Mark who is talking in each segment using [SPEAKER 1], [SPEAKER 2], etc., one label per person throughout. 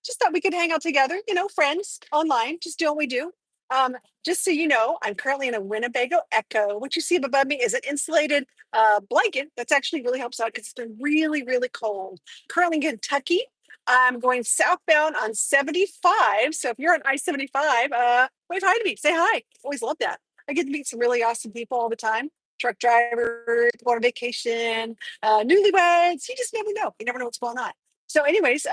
[SPEAKER 1] just thought we could hang out together, friends online, just doing what we do. Um, just so you know, I'm currently in a Winnebago Echo. What you see above me is an insulated blanket that's actually really helps out because it's been really, really cold. Currently in Kentucky, I'm going southbound on 75. So if you're on I-75, wave hi to me, say hi. Always love that. I get to meet some really awesome people all the time. Truck drivers, people on vacation, newlyweds. You just never know. You never know what's going on. So, anyways,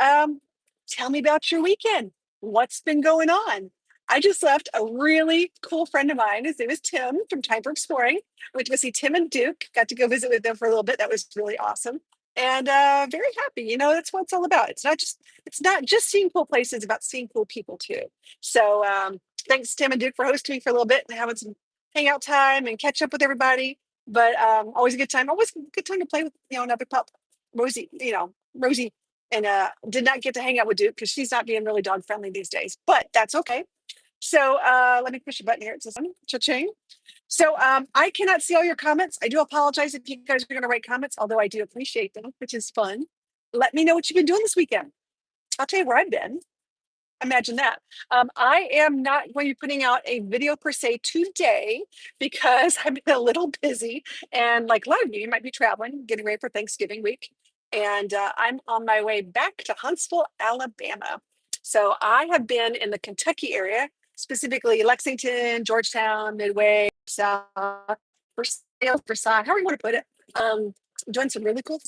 [SPEAKER 1] tell me about your weekend. What's been going on? I just left a really cool friend of mine. His name is Tim from Time for Exploring. I went to go see Tim and Duke. Got to go visit with them for a little bit. That was really awesome, and very happy. That's what it's all about. It's not just seeing cool places. It's about seeing cool people too. So thanks Tim and Duke for hosting me for a little bit and having some hangout time and catch up with everybody. But always a good time. Always a good time to play with another pup, Rosie. Rosie, and did not get to hang out with Duke because she's not being really dog friendly these days. But that's okay. So let me push a button here. It says cha-ching. So I cannot see all your comments. I do apologize if you guys are going to write comments, although I do appreciate them, which is fun. Let me know what you've been doing this weekend. I'll tell you where I've been. Imagine that. I am not going to be putting out a video per se today because I've been a little busy. And like a lot of you might be traveling, getting ready for Thanksgiving week. And I'm on my way back to Huntsville, Alabama. So I have been in the Kentucky area, specifically Lexington, Georgetown, Midway, South, Versailles, however you want to put it. Doing some really cool,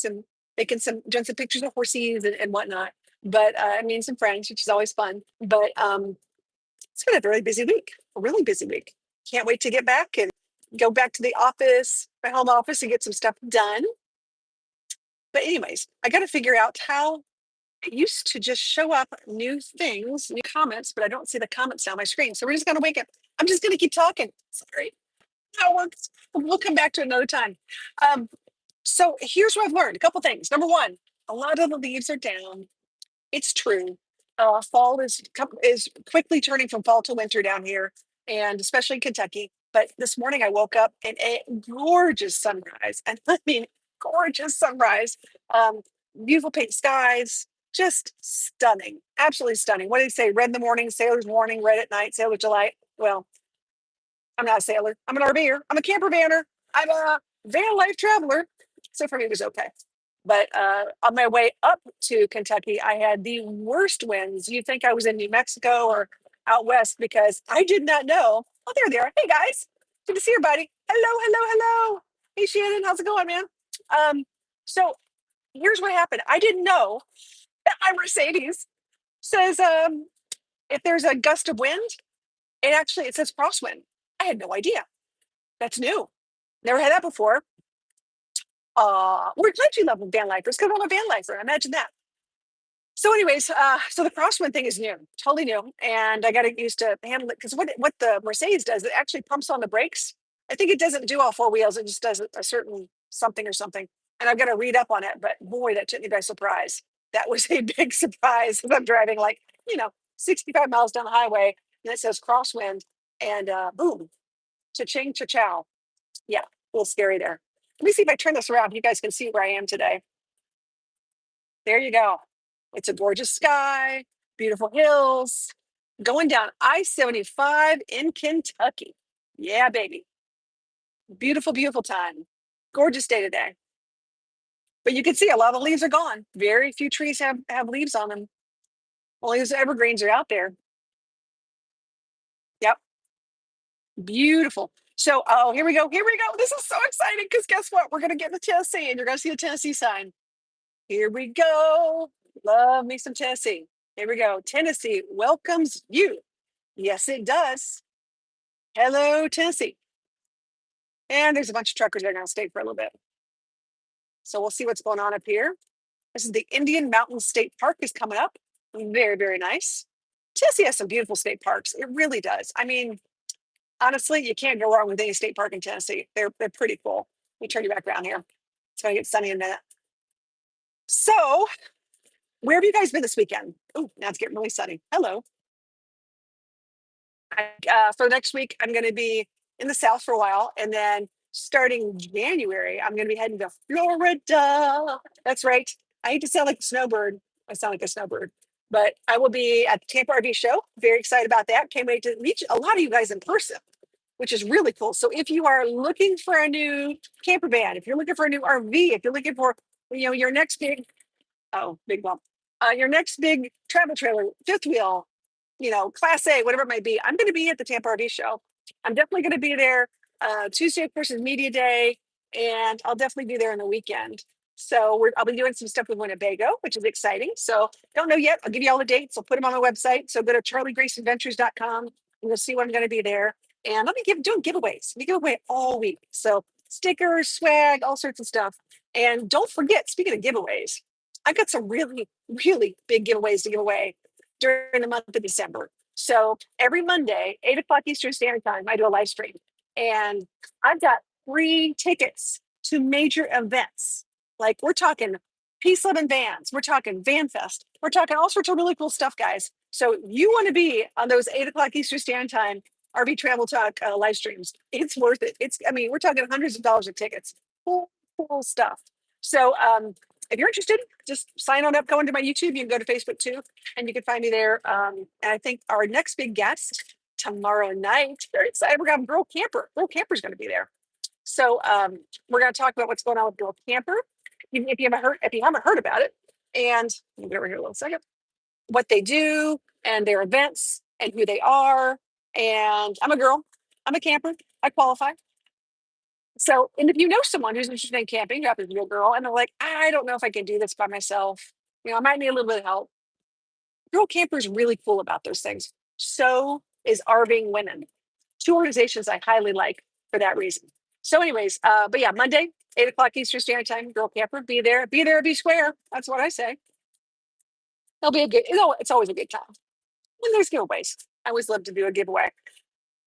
[SPEAKER 1] doing some pictures of horses and whatnot. But I mean, some friends, which is always fun. But it's been a very busy week, a really busy week. Can't wait to get back and go back to the office, my home office, and get some stuff done. But anyways, I got to figure out how it used to just show up new things, new comments, but I don't see the comments on my screen. So we're just going to wake up. I'm just going to keep talking. Sorry. That works. We'll come back to it another time. So here's what I've learned. A couple things. Number one, a lot of the leaves are down. It's true. Fall is quickly turning from fall to winter down here, and especially in Kentucky. But this morning I woke up in a gorgeous sunrise, and I mean gorgeous sunrise. Um, Beautiful pink skies, just stunning, absolutely stunning. What do they say? Red in the morning, sailor's warning. Red at night, sailor's delight. Well, I'm not a sailor. I'm an RVer. I'm a camper vanner. I'm a van life traveler. So for me, it was okay. But on my way up to Kentucky, I had the worst winds. You'd think I was in New Mexico or out west because I did not know. Oh, there they are. Hey, guys. Good to see everybody. Hello, hello, hello. Hey, Shannon. How's it going, man? So here's what happened. I didn't know that my Mercedes says if there's a gust of wind, it says crosswind. I had no idea. That's new. Never had that before. We're country level van lifers because I'm a van lifer. Imagine that. So, anyways, so the crosswind thing is new, totally new, and I got to get used to handle it because what the Mercedes does, it actually pumps on the brakes. I think it doesn't do all four wheels; it just does a certain something or something. And I've got to read up on it. But boy, that took me by surprise. That was a big surprise. I'm driving 65 miles down the highway, and it says crosswind, and boom, cha-ching, cha-chow. Yeah, a little scary there. Let me see if I turn this around. You guys can see where I am today. There you go. It's a gorgeous sky, beautiful hills, going down I-75 in Kentucky. Yeah, baby. Beautiful, beautiful time. Gorgeous day today. But you can see a lot of the leaves are gone. Very few trees have leaves on them. Only those evergreens are out there. Yep. Beautiful. So, oh, here we go. Here we go. This is so exciting because guess what? We're going to get into Tennessee and you're going to see the Tennessee sign. Here we go. Love me some Tennessee. Here we go. Tennessee welcomes you. Yes, it does. Hello, Tennessee. And there's a bunch of truckers that are going to stay for a little bit. So we'll see what's going on up here. This is the Indian Mountain State Park is coming up. Very, very nice. Tennessee has some beautiful state parks. It really does. I mean, honestly, you can't go wrong with any state park in Tennessee. They're pretty cool. Let me turn you back around here. It's going to get sunny in a minute. So, where have you guys been this weekend? Oh, now it's getting really sunny. Hello. For the next week, I'm going to be in the South for a while. And then starting January, I'm going to be heading to Florida. That's right. I hate to sound like a snowbird. I sound like a snowbird. But I will be at the Tampa RV show. Very excited about that. Can't wait to meet a lot of you guys in person, which is really cool. So if you are looking for a new camper van, if you're looking for a new RV, if you're looking for, your next big, oh, big bump, your next big travel trailer, fifth wheel, class A, whatever it might be, I'm going to be at the Tampa RV show. I'm definitely going to be there Tuesday, of course, is media day, and I'll definitely be there on the weekend. So I'll be doing some stuff with Winnebago, which is exciting. So don't know yet. I'll give you all the dates. I'll put them on my website. So go to charliegraceadventures.com and you'll see when I'm going to be there. And I'll be doing giveaways. We give away all week. So stickers, swag, all sorts of stuff. And don't forget, speaking of giveaways, I've got some really, really big giveaways to give away during the month of December. So every Monday, 8 o'clock Eastern Standard Time, I do a live stream. And I've got free tickets to major events. Like we're talking Peace Loving Vans, we're talking Van Fest, we're talking all sorts of really cool stuff, guys. So you want to be on those 8 o'clock Eastern Standard Time RV Travel Talk live streams. It's worth it. We're talking hundreds of dollars of tickets. Cool stuff. So if you're interested, just sign on up, go into my YouTube. You can go to Facebook too, and you can find me there. And I think our next big guest tomorrow night, very excited. We're gonna have Girl Camper. Girl Camper's gonna be there. So we're gonna talk about what's going on with Girl Camper. If you haven't heard about it, and let me get over here a little second, what they do and their events and who they are. And I'm a girl, I'm a camper, I qualify. So, and if you know someone who's interested in camping, you have to be a girl, and they're like, I don't know if I can do this by myself. I might need a little bit of help. Girl Camper is really cool about those things. So is RVing Women. Two organizations I highly like for that reason. So, anyways, but yeah, Monday, 8 o'clock Eastern Standard Time, Girl Camper, be there, be square. That's what I say. It'll be a good, it's always a good time. And there's giveaways. I always love to do a giveaway.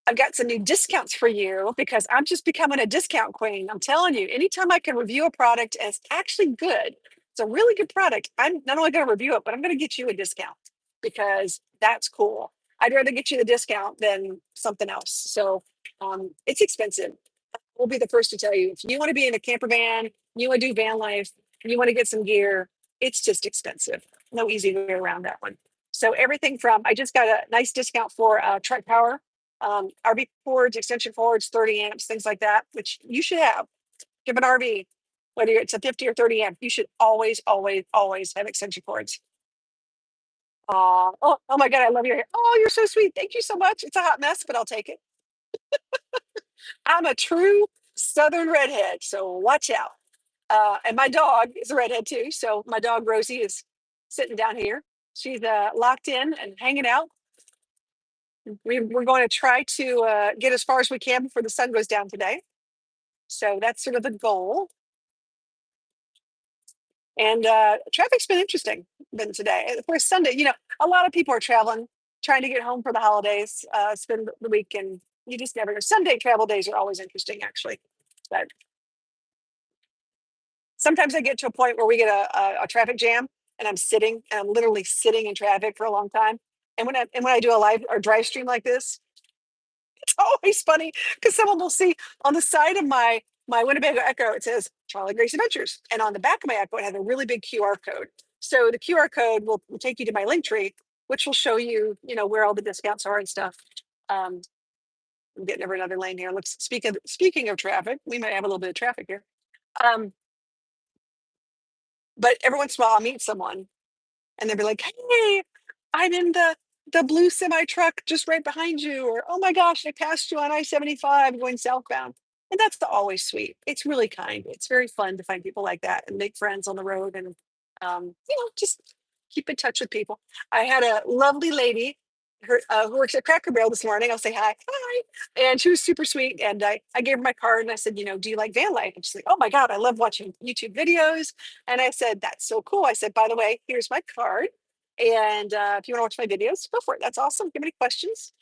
[SPEAKER 1] I've got some new discounts for you because I'm just becoming a discount queen. I'm telling you, anytime I can review a product and it's actually good, it's a really good product, I'm not only going to review it, but I'm going to get you a discount because that's cool. I'd rather get you the discount than something else. So it's expensive. We'll be the first to tell you if you want to be in a camper van, you want to do van life, you want to get some gear, it's just expensive. No easy way around that one. So everything from, I just got a nice discount for truck power, RV cords, extension cords, 30 amps, things like that, which you should have. Give an RV, whether it's a 50 or 30 amp, you should always, always, always have extension cords. Oh my God, I love your hair. Oh, you're so sweet. Thank you so much. It's a hot mess, but I'll take it. I'm a true Southern redhead, so watch out. And my dog is a redhead too. So my dog Rosie is sitting down here. She's locked in and hanging out. We're going to try to get as far as we can before the sun goes down today. So that's sort of the goal. And traffic's been interesting today. For Sunday, a lot of people are traveling, trying to get home for the holidays, spend the week, and you just never know. Sunday travel days are always interesting, actually. But sometimes I get to a point where we get a traffic jam and I'm literally sitting in traffic for a long time. And when I do a live or drive stream like this, it's always funny because someone will see on the side of my Winnebago Echo, it says Charlie Grace Adventures. And on the back of my Echo, it has a really big QR code. So the QR code will take you to my link tree, which will show you, where all the discounts are and stuff. I'm getting over another lane here. Looks speaking of traffic, we might have a little bit of traffic here. But every once in a while I'll meet someone and they'll be like, hey, I'm in the blue semi truck just right behind you, or oh my gosh, I passed you on I-75 going southbound. And that's always sweet. It's really kind. It's very fun to find people like that and make friends on the road and just keep in touch with people. I had a lovely lady who works at Cracker Barrel this morning. I'll say hi, and she was super sweet. And I gave her my card and I said, do you like van life? And she's like, oh my God, I love watching YouTube videos. And I said, that's so cool. I said, by the way, here's my card. And if you want to watch my videos, go for it. That's awesome. If you have any questions,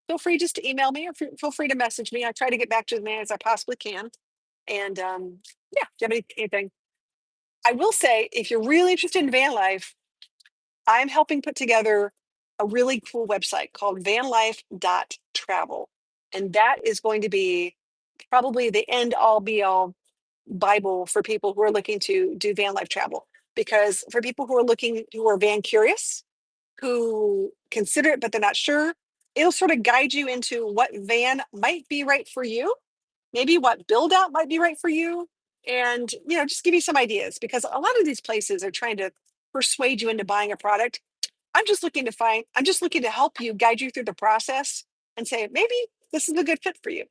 [SPEAKER 1] feel free just to email me or feel free to message me. I try to get back to as many as I possibly can. And yeah, if you have anything. I will say, if you're really interested in van life, I'm helping put together a really cool website called vanlife.travel. And that is going to be probably the end all be all Bible for people who are looking to do van life travel. Because for people who are van curious, who consider it, but they're not sure. It'll sort of guide you into what van might be right for you, maybe what build out might be right for you. And, just give you some ideas because a lot of these places are trying to persuade you into buying a product. I'm just looking to help you, guide you through the process and say, maybe this is a good fit for you.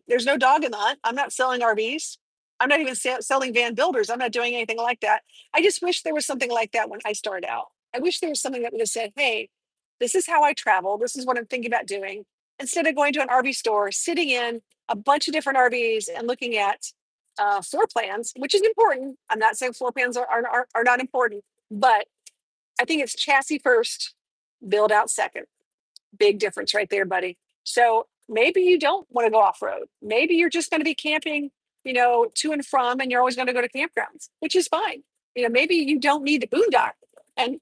[SPEAKER 1] There's no dog in the hunt. I'm not selling RVs. I'm not even selling van builders. I'm not doing anything like that. I just wish there was something like that when I started out. I wish there was something that would have said, hey, this is how I travel. This is what I'm thinking about doing. Instead of going to an RV store, sitting in a bunch of different RVs and looking at floor plans, which is important. I'm not saying floor plans are not important, but I think it's chassis first, build out second. Big difference right there, buddy. So maybe you don't want to go off road. Maybe you're just going to be camping, to and from, and you're always going to go to campgrounds, which is fine. Maybe you don't need the boondock. And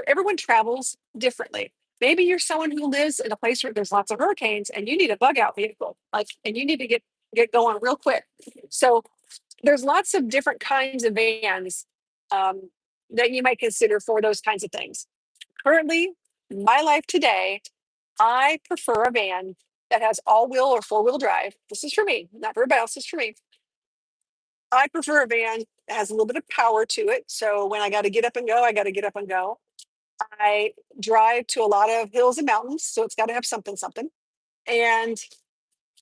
[SPEAKER 1] everyone travels differently. Maybe you're someone who lives in a place where there's lots of hurricanes and you need a bug out vehicle, and you need to get going real quick. So there's lots of different kinds of vans um, that you might consider for those kinds of things. Currently, my life today, I prefer a van that has all-wheel or four-wheel drive. This is for me, not for everybody else. This is for me. I prefer a van that has a little bit of power to it. So when I got to get up and go, I got to get up and go. I drive to a lot of hills and mountains, so it's got to have something. And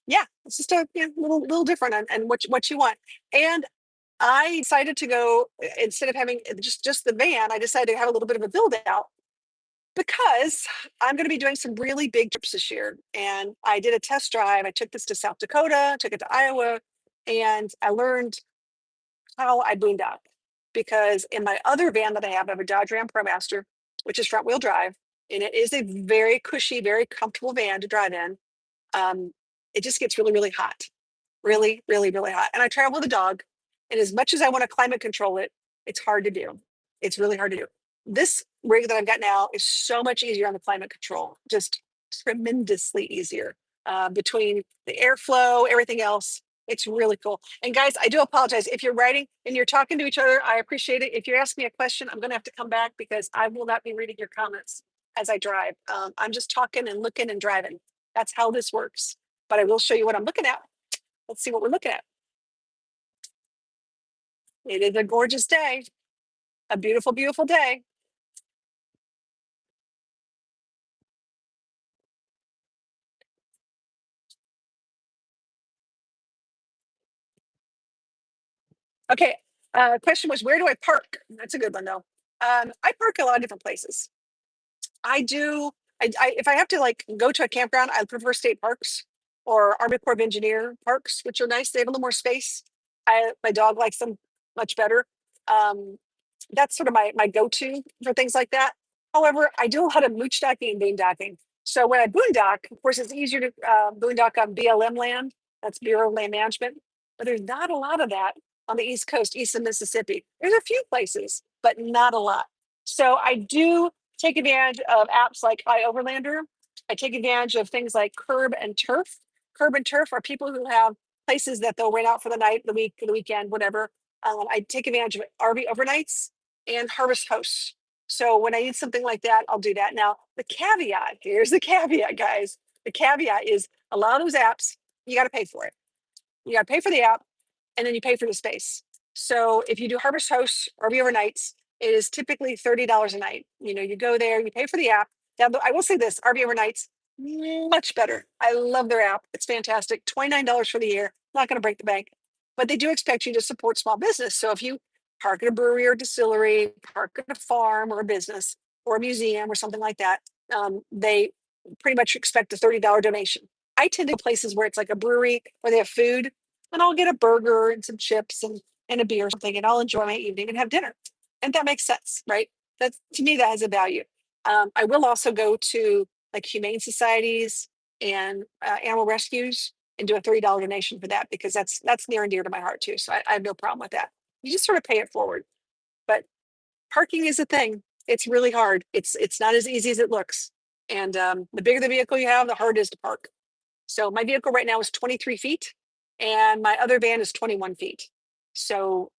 [SPEAKER 1] yeah, it's just a little different and what you want. And I decided to go instead of having just the van. I decided to have a little bit of a build out because I'm going to be doing some really big trips this year. And I did a test drive. I took this to South Dakota, took it to Iowa, and I learned how I boondock. Because in my other van that I have a Dodge Ram ProMaster, which is front wheel drive, and it is a very cushy, very comfortable van to drive in. Um, it just gets really, really hot, really, really, really hot. And I travel with a dog, and as much as I want to climate control it, it's hard to do. It's really hard to do. This rig that I've got now is so much easier on the climate control, just tremendously easier between the airflow, everything else. It's really cool. And guys, I do apologize if you're writing and you're talking to each other. I appreciate it. If you ask me a question, I'm going to have to come back because I will not be reading your comments as I drive. I'm just talking and looking and driving. That's how this works. But I will show you what I'm looking at. Let's see what we're looking at. It is a gorgeous day, a beautiful, beautiful day. Okay. Question was, where do I park? That's a good one, though. I park a lot of different places. I do. If I have to go to a campground, I prefer state parks or Army Corps of Engineer parks, which are nice. They have a little more space. My dog likes them much better. Um, that's sort of my go-to for things like that. However, I do a lot of moochdocking and boondocking. So when I boondock, of course, it's easier to boondock on BLM land. That's Bureau of Land Management. But there's not a lot of that on the East Coast, east of Mississippi. There's a few places, but not a lot. So I do take advantage of apps like iOverlander. I take advantage of things like Curb and Turf. Curb and Turf are people who have places that they'll rent out for the night, the week, the weekend, whatever. I take advantage of RV overnights and harvest hosts. So when I need something like that, I'll do that. Now, here's the caveat, guys. The caveat is a lot of those apps, you got to pay for it. You got to pay for the app and then you pay for the space. So if you do harvest hosts or RV overnights, it is typically $30 a night. You go there, you pay for the app. Now, I will say this, RV overnights, much better. I love their app. It's fantastic. $29 for the year. Not going to break the bank, but they do expect you to support small business. So if you park at a brewery or distillery, park at a farm or a business or a museum or something like that, they pretty much expect a $30 donation. I tend to go places where it's like a brewery where they have food, and I'll get a burger and some chips and a beer or something, and I'll enjoy my evening and have dinner. And that makes sense, right? That's to me, that has a value. I will also go to like humane societies and animal rescues and do a $30 donation for that because that's near and dear to my heart too. So I have no problem with that. You just sort of pay it forward. But parking is a thing. It's really hard. It's not as easy as it looks. And the bigger the vehicle you have, the harder it is to park. So my vehicle right now is 23 feet and my other van is 21 feet. So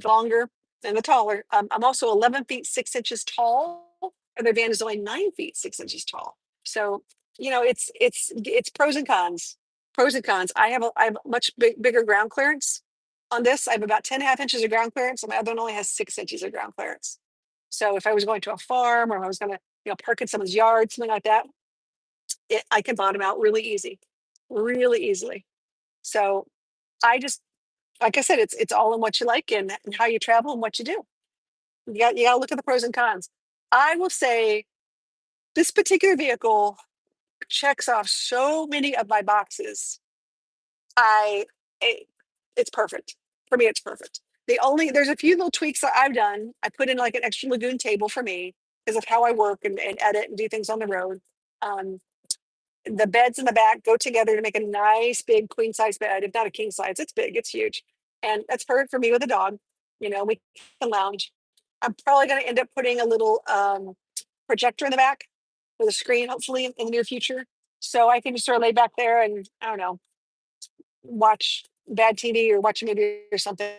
[SPEAKER 1] longer and the taller. I'm also 11 feet 6 inches tall, and their van is only 9 feet 6 inches tall. So it's pros and cons. Pros and cons. I have much bigger ground clearance on this. I have about 10.5 inches of ground clearance, and my other one only has 6 inches of ground clearance. So if I was going to a farm or if I was going to park in someone's yard, something like that, I can bottom out really easily. So I just like I said, it's all in what you like and how you travel and what you do. You got to look at the pros and cons. I will say this particular vehicle checks off so many of my boxes. I it, it's perfect for me. It's perfect. There's a few little tweaks that I've done. I put in like an extra lagoon table for me because of how I work and edit and do things on the road. Um, the beds in the back go together to make a nice big queen size bed. If not a king size, it's big, it's huge, and that's perfect for me with a dog. We can lounge. I'm probably going to end up putting a little projector in the back with a screen, hopefully in the near future, so I can just sort of lay back there and I don't know, watch bad TV or watch a movie or something.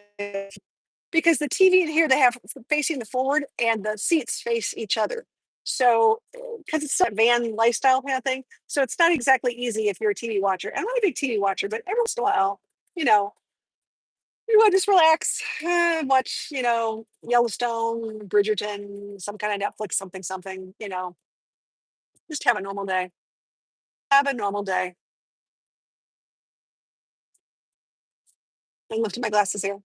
[SPEAKER 1] Because the TV in here they have facing the forward and the seats face each other. So, because it's a van lifestyle kind of thing, so it's not exactly easy if you're a TV watcher. I'm not a big TV watcher, but every once in a while, you know, you want to just relax, watch, Yellowstone, Bridgerton, some kind of Netflix, something. Just have a normal day. Have a normal day. I'm lifting my glasses here.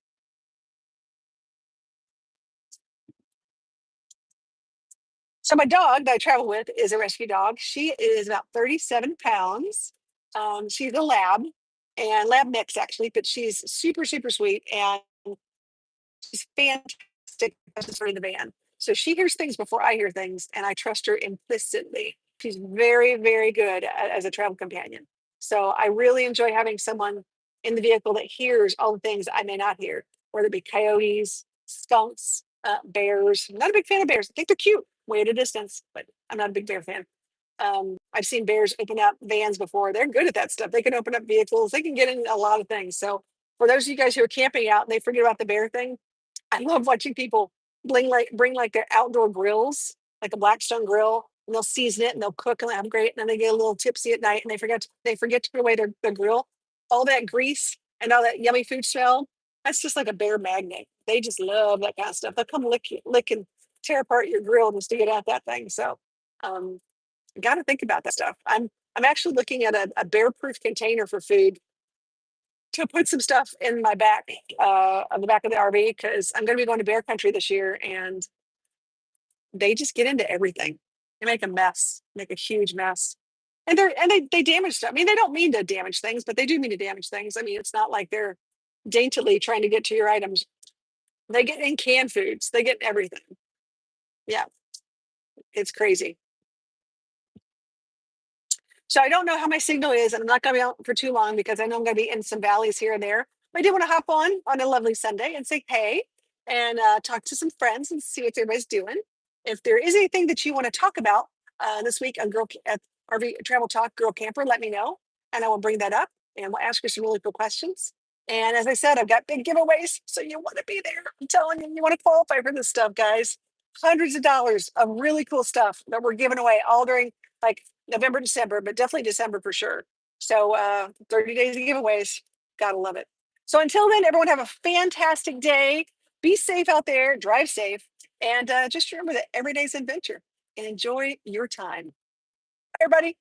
[SPEAKER 1] So my dog that I travel with is a rescue dog. She is about 37 pounds. She's a lab and lab mix actually, but she's super, super sweet and she's fantastic in the van. So she hears things before I hear things, and I trust her implicitly. She's very, very good as a travel companion. So I really enjoy having someone in the vehicle that hears all the things I may not hear, whether it be coyotes, skunks, bears. I'm not a big fan of bears. I think they're cute, way at a distance, but I'm not a big bear fan. I've seen bears open up vans before. They're good at that stuff. They can open up vehicles. They can get in a lot of things. So for those of you guys who are camping out and they forget about the bear thing, I love watching people bring like their outdoor grills, like a Blackstone grill, and they'll season it and they'll cook and they'll have great. And then they get a little tipsy at night and they forget to put away their grill. All that grease and all that yummy food smell. That's just like a bear magnet. They just love that kind of stuff. They'll come lick and tear apart your grill just to get at that thing. So um got to think about that stuff. I'm actually looking at a bear proof container for food to put some stuff in my back, on the back of the RV, because I'm going to be going to bear country this year, and they just get into everything. They make a mess, make a huge mess, and they damage stuff. I mean, they don't mean to damage things, but they do mean to damage things. I mean, it's not like they're daintily trying to get to your items. They get in canned foods. They get everything. Yeah, it's crazy. So I don't know how my signal is, and I'm not going to be out for too long because I know I'm going to be in some valleys here and there. But I did want to hop on a lovely Sunday and say hey and talk to some friends and see what everybody's doing. If there is anything that you want to talk about this week on at RV Travel Talk Girl Camper, let me know, and I will bring that up and we'll ask you some really cool questions. And as I said, I've got big giveaways, so you want to be there. I'm telling you, you want to qualify for this stuff, guys. Hundreds of dollars of really cool stuff that we're giving away all during like November, December, but definitely December for sure. So 30 days of giveaways. Gotta love it. So until then, everyone have a fantastic day. Be safe out there, drive safe, and just remember that every day's an adventure and enjoy your time. Bye, everybody.